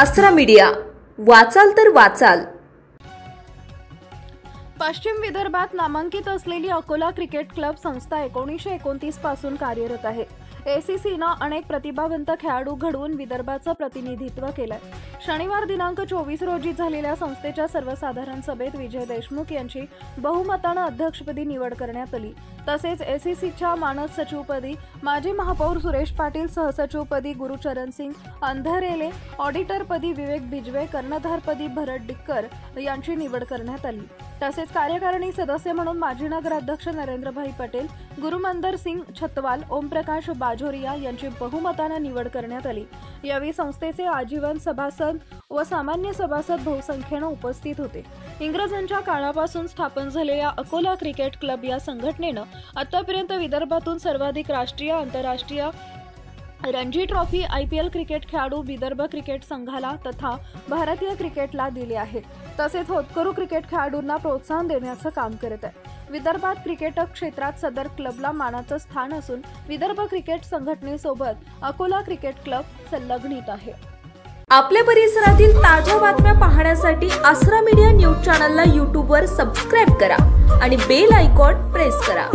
आसरा मीडिया, वाचाल तर वाचाल। पश्चिम विदर्भात नामांकित असलेली अकोला क्रिकेट क्लब संस्था 1929 पासून कार्यरत आहे। एसीसीनं अनेक प्रतिभावंत खेळाडू घडवून विदर्भाचं प्रतिनिधित्व केलंय। शनिवार दिनांक 24 रोजी झालेल्या संस्थेच्या सर्वसाधारण सभेत विजय देशमुख यांची बहुमतानं अध्यक्षपदी निवड करण्यात आली। तसेच एसीसीच्या मानद सचिवपदी माजी महापौर सुरेश पाटील, सहसचिवपदी गुरुचरण सिंग अंधारेले, ऑडिटरपदी विवेक बिजवे, कर्णधारपदी भरत डिक्कर यांची निवड करण्यात आली। तसेच कार्यकारिणी सदस्य म्हणून माजी नगराध्यक्ष नरेंद्रभाई पटेल, गुरुमंदर सिंग छतवाल, ओमप्रकाश बाजोरिया यांची बहुमताने निवड करण्यात आली। यावेळी संस्थेचे आजीवन सभासद व सामान्य सभासद बहुसंख्येने उपस्थित होते। इंग्रजांच्या काळापासून स्थापन झालेल्या अकोला क्रिकेट क्लब या संघटनेनं आतापर्यंत विदर्भातून सर्वाधिक राष्ट्रीय, आंतरराष्ट्रीय, रणजी ट्रॉफी, IPL क्रिकेट खेळाडू विदर्भ क्रिकेट संघाला तथा भारतीय क्रिकेटला दिले आहेत। तसेच होतकरू क्रिकेट खेळाडूंना प्रोत्साहन देण्याचं काम करत आहे। विदर्भात क्रिकेट क्षेत्रात सदर क्लबला मानाचं स्थान असून विदर्भ क्रिकेट संघटनेसोबत अकोला क्रिकेट क्लब संलग्नित आहे। आपल्या परिसरातील ताज्या बातम्या पाहण्यासाठी आसरा मीडिया न्यूज चॅनलला YouTube वर सबस्क्राइब करा आणि बेल आयकॉन प्रेस करा।